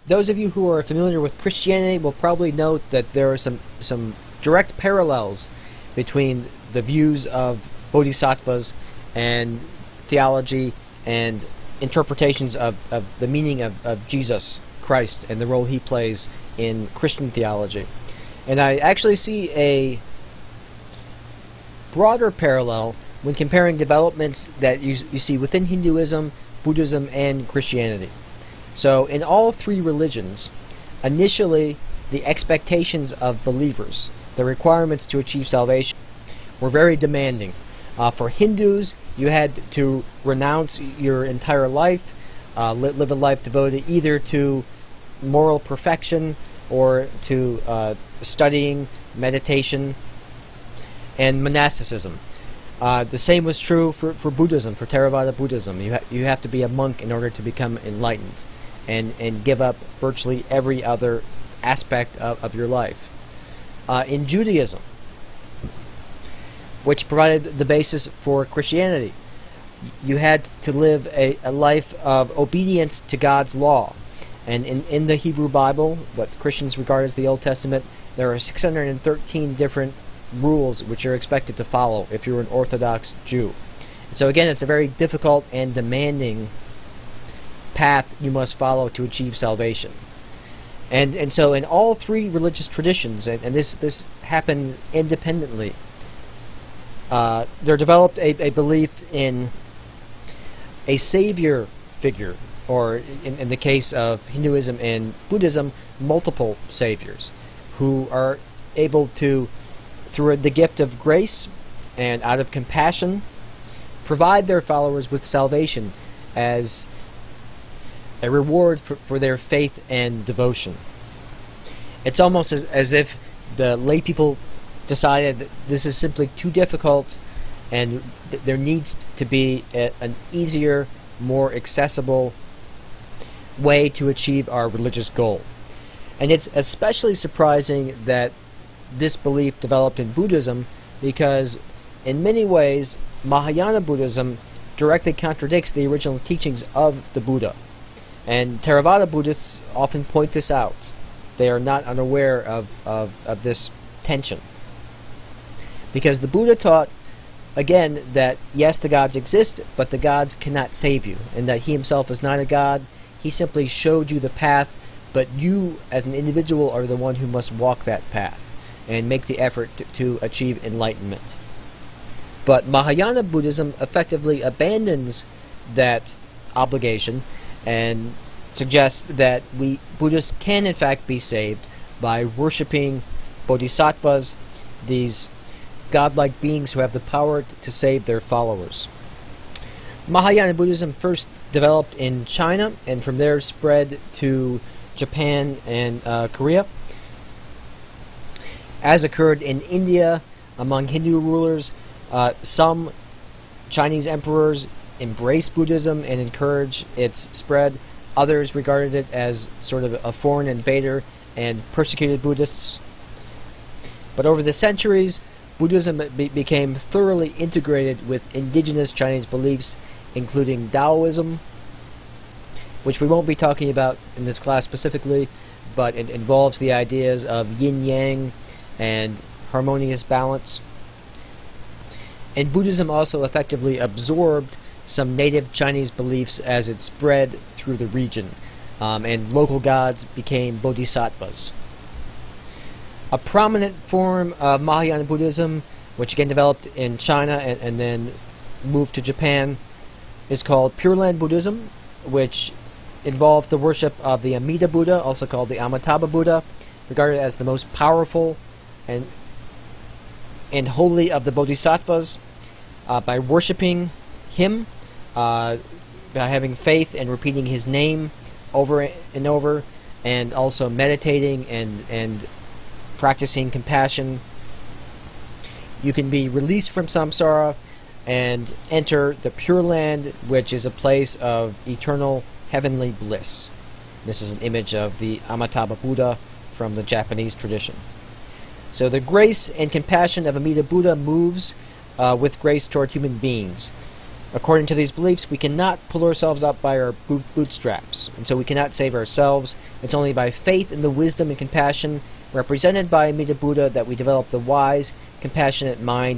those of you who are familiar with Christianity will probably note that there are some direct parallels between the views of bodhisattvas and theology and interpretations of the meaning of Jesus Christ and the role he plays in Christian theology. And I actually see a broader parallel when comparing developments that you see within Hinduism, Buddhism, and Christianity. So in all three religions, initially the expectations of believers, the requirements to achieve salvation, were very demanding. For Hindus, you had to renounce your entire life, live a life devoted either to moral perfection or to studying, meditation, and monasticism. The same was true for Buddhism, for Theravada Buddhism. You have to be a monk in order to become enlightened and give up virtually every other aspect of your life. In Judaism, which provided the basis for Christianity, you had to live a life of obedience to God's law. And in the Hebrew Bible, what Christians regard as the Old Testament, there are 613 different rules which you're expected to follow if you're an Orthodox Jew. And so again, it's a very difficult and demanding path you must follow to achieve salvation. And so in all three religious traditions, and this happened independently, there developed a belief in a savior figure, or in the case of Hinduism and Buddhism, multiple saviors, who are able to, through the gift of grace and out of compassion, provide their followers with salvation as a reward for their faith and devotion. It's almost as if the lay people decided that this is simply too difficult and there needs to be an easier, more accessible way to achieve our religious goal. And it's especially surprising that this belief developed in Buddhism, because in many ways Mahayana Buddhism directly contradicts the original teachings of the Buddha. And Theravada Buddhists often point this out. They are not unaware of this tension. Because the Buddha taught, again, that yes, the gods exist, but the gods cannot save you, and that he himself is not a god. He simply showed you the path, but you, as an individual, are the one who must walk that path and make the effort to achieve enlightenment. But Mahayana Buddhism effectively abandons that obligation and suggests that we Buddhists can in fact be saved by worshipping bodhisattvas, these godlike beings who have the power to save their followers. Mahayana Buddhism first developed in China, and from there spread to Japan and Korea. As occurred in India among Hindu rulers, some Chinese emperors embraced Buddhism and encouraged its spread. Others regarded it as sort of a foreign invader and persecuted Buddhists. But over the centuries, Buddhism became thoroughly integrated with indigenous Chinese beliefs, including Taoism, which we won't be talking about in this class specifically, but it involves the ideas of yin-yang and harmonious balance. And Buddhism also effectively absorbed some native Chinese beliefs as it spread through the region, and local gods became bodhisattvas. A prominent form of Mahayana Buddhism, which again developed in China and then moved to Japan, is called Pure Land Buddhism, which involved the worship of the Amida Buddha, also called the Amitabha Buddha, regarded as the most powerful and holy of the bodhisattvas. By worshipping him, by having faith and repeating his name over and over, and also meditating and practicing compassion, you can be released from samsara and enter the Pure Land, which is a place of eternal heavenly bliss. This is an image of the Amitabha Buddha from the Japanese tradition. So the grace and compassion of Amida Buddha moves with grace toward human beings. According to these beliefs, we cannot pull ourselves up by our bootstraps, and so we cannot save ourselves. It's only by faith in the wisdom and compassion represented by Amida Buddha that we develop the wise, compassionate mind